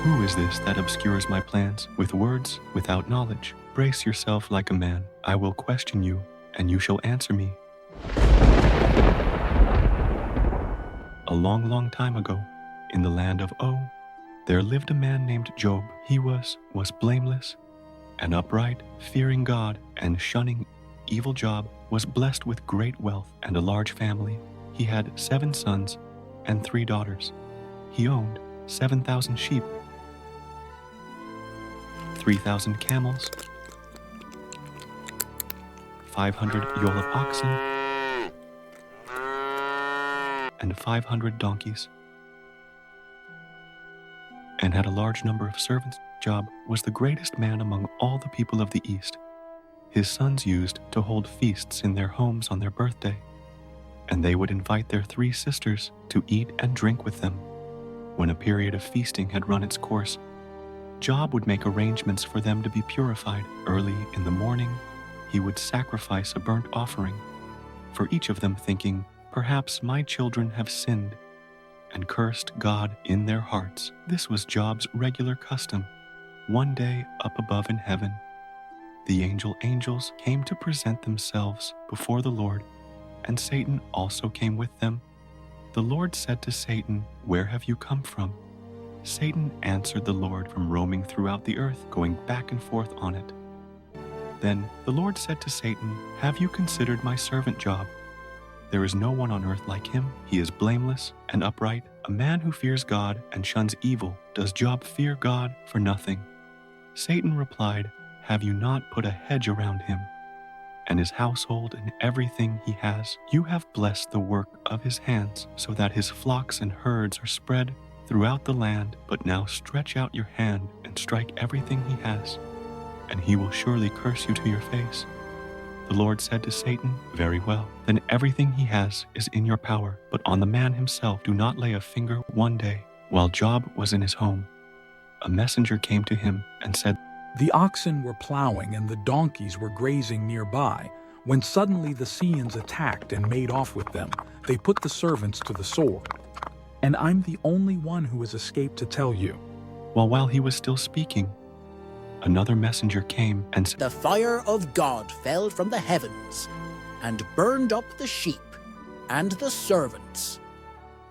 Who is this that obscures my plans with words without knowledge? Brace yourself like a man. I will question you, and you shall answer me. A long, long time ago, in the land of O, there lived a man named Job. He was blameless and upright, fearing God and shunning evil. Job was blessed with great wealth and a large family. He had 7 sons and 3 daughters. He owned 7,000 sheep, 3,000 camels, 500 yoke of oxen, and 500 donkeys, and had a large number of servants. Job was the greatest man among all the people of the East. His sons used to hold feasts in their homes on their birthday, and they would invite their 3 sisters to eat and drink with them. When a period of feasting had run its course, Job would make arrangements for them to be purified. Early in the morning, he would sacrifice a burnt offering for each of them, thinking, "Perhaps my children have sinned and cursed God in their hearts." This was Job's regular custom. One day, up above in heaven, the angels came to present themselves before the Lord, and Satan also came with them. The Lord said to Satan, "Where have you come from?" Satan answered the Lord, "From roaming throughout the earth, going back and forth on it." Then the Lord said to Satan, "Have you considered my servant Job? There is no one on earth like him. He is blameless and upright, a man who fears God and shuns evil. Does Job fear God for nothing?" Satan replied, "Have you not put a hedge around him and his household and everything he has? You have blessed the work of his hands, so that his flocks and herds are spread throughout the land. But now stretch out your hand and strike everything he has, and he will surely curse you to your face." The Lord said to Satan, "Very well, then everything he has is in your power, but on the man himself do not lay a finger." One day, while Job was in his home, a messenger came to him and said, The oxen were plowing and the donkeys were grazing nearby, when suddenly the Syrians attacked and made off with them. They put the servants to the sword. And I'm the only one who has escaped to tell you. While he was still speaking, another messenger came and said, The fire of God fell from the heavens and burned up the sheep and the servants,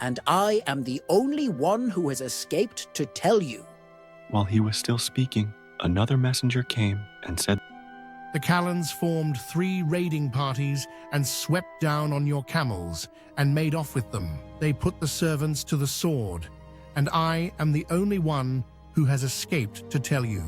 and I am the only one who has escaped to tell you. While he was still speaking, another messenger came and said, The Calans formed 3 raiding parties and swept down on your camels and made off with them. They put the servants to the sword, and I am the only one who has escaped to tell you.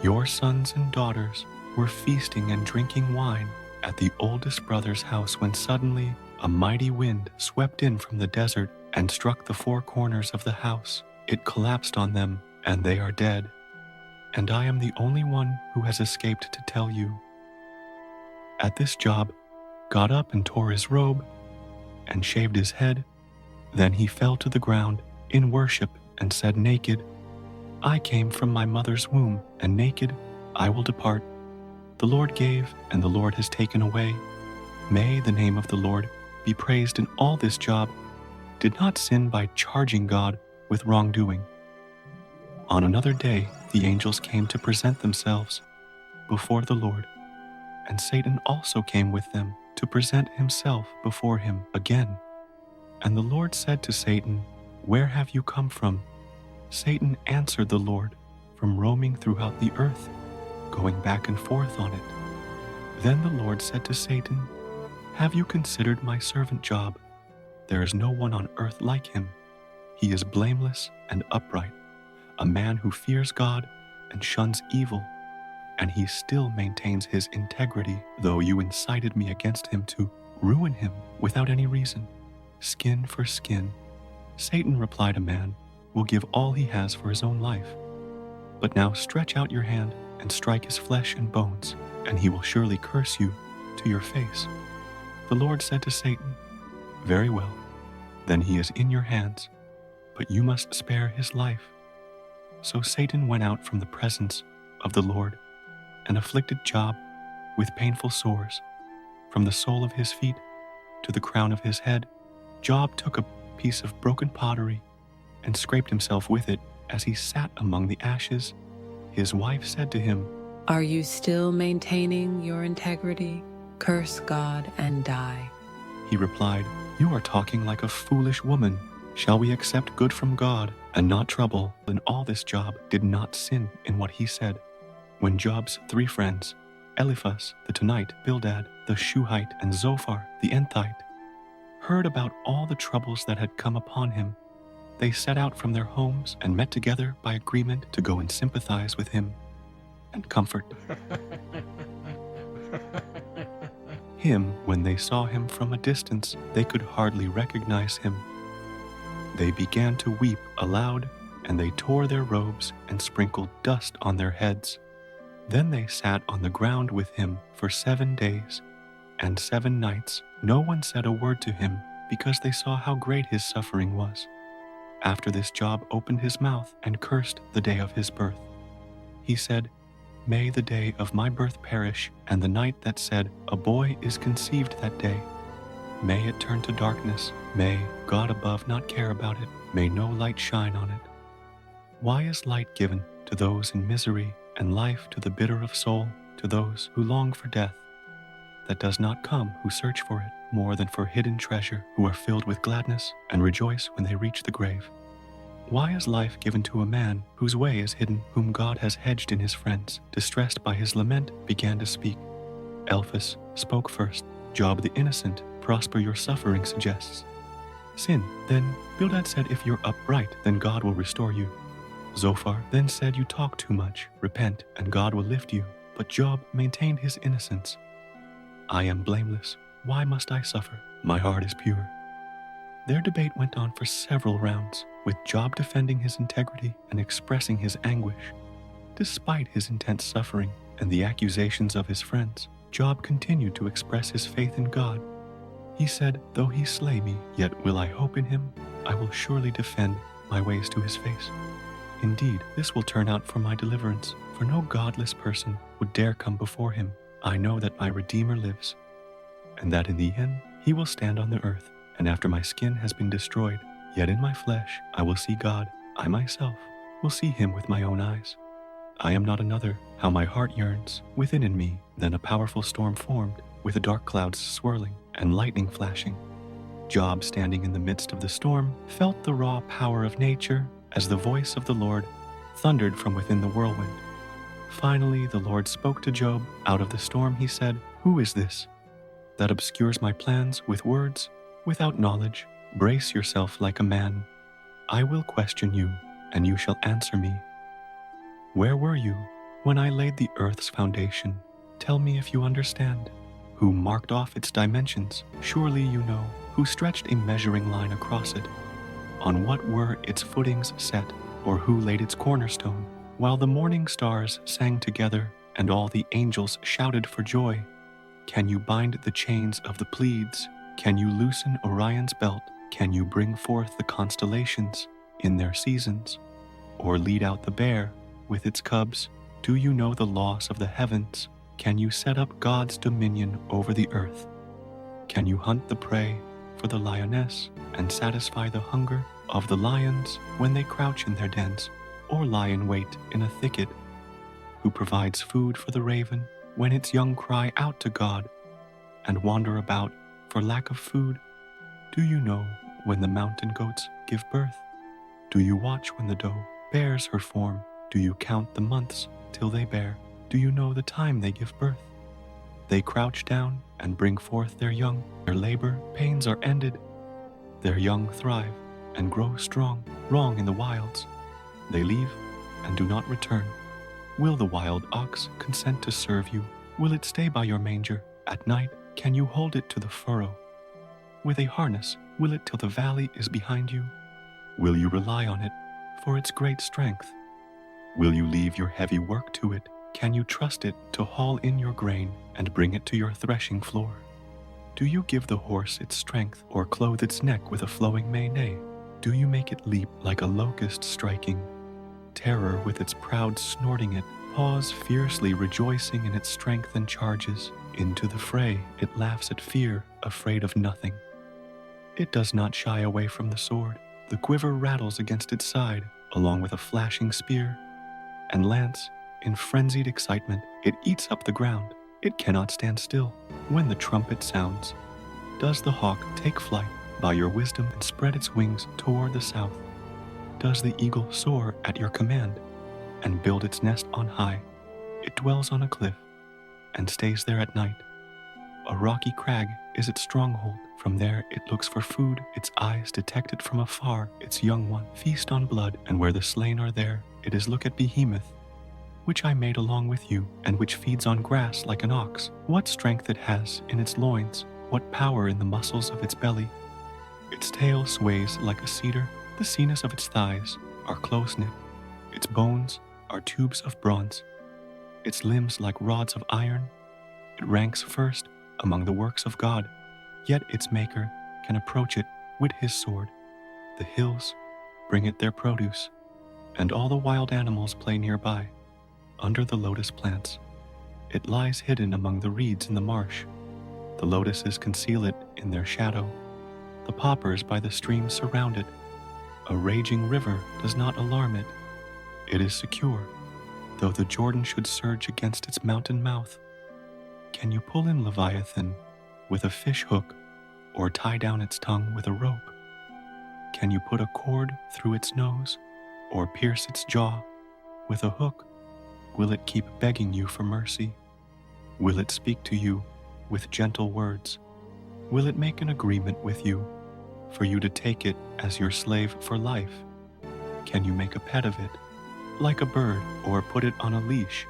Your sons and daughters were feasting and drinking wine at the oldest brother's house when suddenly a mighty wind swept in from the desert and struck the 4 corners of the house. It collapsed on them, and they are dead. And I am the only one who has escaped to tell you. At this, Job got up and tore his robe and shaved his head. Then he fell to the ground in worship and said, "Naked I came from my mother's womb, and naked I will depart. The Lord gave, and the Lord has taken away. May the name of the Lord be praised in all this." Job did not sin by charging God with wrongdoing. On another day, the angels came to present themselves before the Lord, and Satan also came with them to present himself before him again. And the Lord said to Satan, "Where have you come from?" Satan answered the Lord, "From roaming throughout the earth, going back and forth on it." Then the Lord said to Satan, "Have you considered my servant Job? There is no one on earth like him. He is blameless and upright, a man who fears God and shuns evil, and he still maintains his integrity, though you incited me against him to ruin him without any reason. Skin for skin." Satan replied, "A man will give all he has for his own life. But now stretch out your hand and strike his flesh and bones, and he will surely curse you to your face." The Lord said to Satan, "Very well, then he is in your hands, but you must spare his life." So Satan went out from the presence of the Lord and afflicted Job with painful sores, from the sole of his feet to the crown of his head. Job took a piece of broken pottery and scraped himself with it as he sat among the ashes, his wife said to him, Are you still maintaining your integrity? Curse God and die. He replied, You are talking like a foolish woman. Shall we accept good from God and not trouble? And all this Job did not sin in what he said. When Job's 3 friends, Eliphaz the Tenite, Bildad the Shuhite, and Zophar the Enthite, heard about all the troubles that had come upon him, they set out from their homes and met together by agreement to go and sympathize with him and comfort him. When they saw him from a distance, they could hardly recognize him. They began to weep aloud, and they tore their robes and sprinkled dust on their heads. Then they sat on the ground with him for 7 days and 7 nights. No one said a word to him, because they saw how great his suffering was. After this, Job opened his mouth and cursed the day of his birth. He said, May the day of my birth perish, and the night that said, A boy is conceived that day. May it turn to darkness. May God above not care about it. May no light shine on it. Why is light given to those in misery, and life to the bitter of soul, to those who long for death, that does not come who search for it, more than for hidden treasure, who are filled with gladness and rejoice when they reach the grave? Why is life given to a man whose way is hidden, whom God has hedged in his friends? Distressed by his lament, began to speak. Eliphaz spoke first. Job the innocent, prosper your suffering suggests. Sin. Then Bildad said, If you're upright, then God will restore you. Zophar then said, You talk too much. Repent, and God will lift you. But Job maintained his innocence. I am blameless. Why must I suffer? My heart is pure. Their debate went on for several rounds, with Job defending his integrity and expressing his anguish. Despite his intense suffering and the accusations of his friends, Job continued to express his faith in God. He said, Though he slay me, yet will I hope in him. I will surely defend my ways to his face. Indeed, this will turn out for my deliverance, for no godless person would dare come before him. I know that my Redeemer lives, and that in the end he will stand on the earth. And after my skin has been destroyed, yet in my flesh I will see God. I myself will see him with my own eyes. I am not another. How my heart yearns within in me. Then a powerful storm formed, with the dark clouds swirling and lightning flashing. Job, standing in the midst of the storm, felt the raw power of nature as the voice of the Lord thundered from within the whirlwind. Finally, the Lord spoke to Job. Out of the storm he said, Who is this that obscures my plans with words? Without knowledge, brace yourself like a man. I will question you, and you shall answer me. Where were you when I laid the earth's foundation? Tell me if you understand. Who marked off its dimensions? Surely you know. Who stretched a measuring line across it? On what were its footings set, or who laid its cornerstone? While the morning stars sang together, and all the angels shouted for joy, can you bind the chains of the Pleiades? Can you loosen Orion's belt? Can you bring forth the constellations in their seasons? Or lead out the bear with its cubs? Do you know the laws of the heavens? Can you set up God's dominion over the earth? Can you hunt the prey for the lioness and satisfy the hunger of the lions when they crouch in their dens, or lie in wait in a thicket? Who provides food for the raven when its young cry out to God and wander about for lack of food? Do you know when the mountain goats give birth? Do you watch when the doe bears her form? Do you count the months till they bear? Do you know the time they give birth? They crouch down and bring forth their young. Their labor pains are ended. Their young thrive and grow strong. Wrong in the wilds. They leave and do not return. Will the wild ox consent to serve you? Will it stay by your manger? At night, can you hold it to the furrow? With a harness, will it till the valley is behind you? Will you rely on it for its great strength? Will you leave your heavy work to it? Can you trust it to haul in your grain and bring it to your threshing floor? Do you give the horse its strength, or clothe its neck with a flowing mane? Nay, do you make it leap like a locust striking? Terror with its proud snorting it, paws fiercely rejoicing in its strength and charges. Into the fray it laughs at fear, afraid of nothing. It does not shy away from the sword. The quiver rattles against its side, along with a flashing spear and lance. In frenzied excitement, it eats up the ground. It cannot stand still. When the trumpet sounds, does the hawk take flight by your wisdom and spread its wings toward the south? Does the eagle soar at your command and build its nest on high? It dwells on a cliff and stays there at night. A rocky crag is its stronghold. From there it looks for food. Its eyes detect it from afar. Its young one feast on blood, and where the slain are there, it is look at Behemoth, which I made along with you, and which feeds on grass like an ox. What strength it has in its loins, what power in the muscles of its belly. Its tail sways like a cedar. The seamless of its thighs are close-knit. Its bones are tubes of bronze. Its limbs like rods of iron. It ranks first among the works of God, yet its maker can approach it with his sword. The hills bring it their produce, and all the wild animals play nearby. Under the lotus plants, it lies hidden among the reeds in the marsh. The lotuses conceal it in their shadow. The poppers by the stream surround it. A raging river does not alarm it. It is secure, though the Jordan should surge against its mountain mouth. Can you pull in Leviathan with a fish hook, or tie down its tongue with a rope? Can you put a cord through its nose, or pierce its jaw with a hook? Will it keep begging you for mercy? Will it speak to you with gentle words? Will it make an agreement with you for you to take it as your slave for life? Can you make a pet of it, like a bird, or put it on a leash?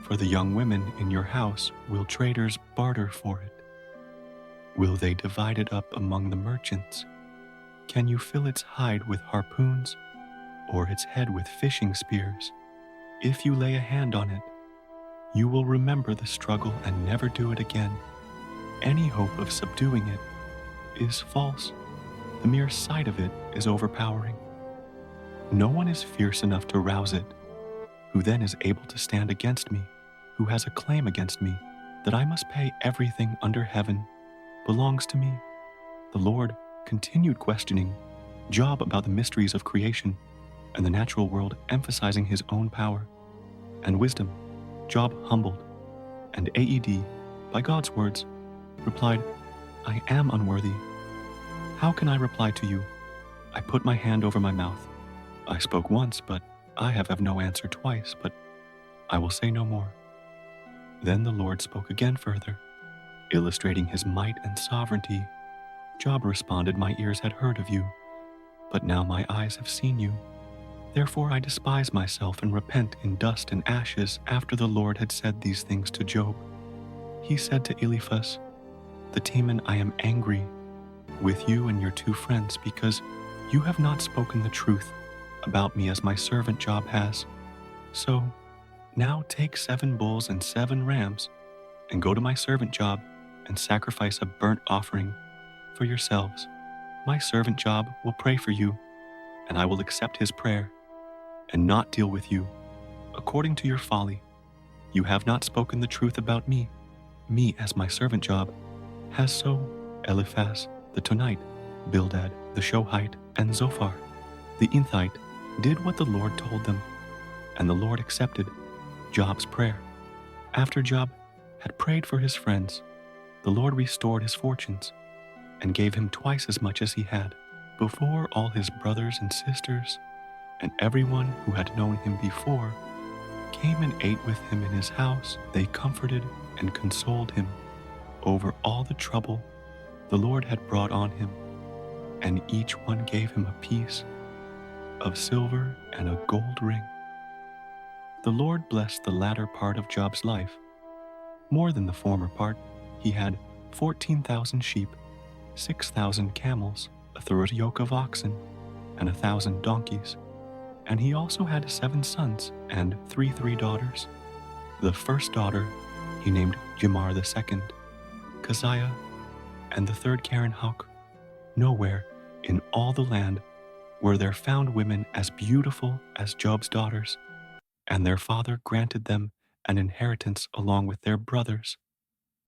For the young women in your house, will traders barter for it? Will they divide it up among the merchants? Can you fill its hide with harpoons, or its head with fishing spears? If you lay a hand on it, you will remember the struggle and never do it again. Any hope of subduing it is false. The mere sight of it is overpowering. No one is fierce enough to rouse it, who then is able to stand against me, who has a claim against me, that I must pay everything under heaven belongs to me. The Lord continued questioning Job about the mysteries of creation and the natural world, emphasizing his own power and wisdom. Job humbled, and Aed, by God's words, replied, I am unworthy. How can I reply to you? I put my hand over my mouth. I spoke once, but I have no answer twice, but I will say no more. Then the Lord spoke again further, illustrating his might and sovereignty. Job responded, my ears had heard of you, but now my eyes have seen you. Therefore I despise myself and repent in dust and ashes. After the Lord had said these things to Job, he said to Eliphaz the Teman, I am angry with you and your two friends, because you have not spoken the truth about me as my servant Job has. So now take 7 bulls and 7 rams, and go to my servant Job and sacrifice a burnt offering for yourselves. My servant Job will pray for you, and I will accept his prayer and not deal with you according to your folly. You have not spoken the truth about me as my servant Job has. So Eliphaz the Tonite, Bildad the Shohite, and Zophar the Enthite did what the Lord told them, and the Lord accepted Job's prayer. After Job had prayed for his friends, the Lord restored his fortunes and gave him twice as much as he had. Before all his brothers and sisters and everyone who had known him before came and ate with him in his house, they comforted and consoled him over all the trouble the Lord had brought on him, and each one gave him a piece of silver and a gold ring. The Lord blessed the latter part of Job's life more than the former part. He had 14,000 sheep, 6,000 camels, a third yoke of oxen, and 1,000 donkeys. And he also had 7 sons and 3 daughters. The first daughter he named Jemar, the second Keziah, and the third Karen-Hawk. Nowhere in all the land were there found women as beautiful as Job's daughters, and their father granted them an inheritance along with their brothers.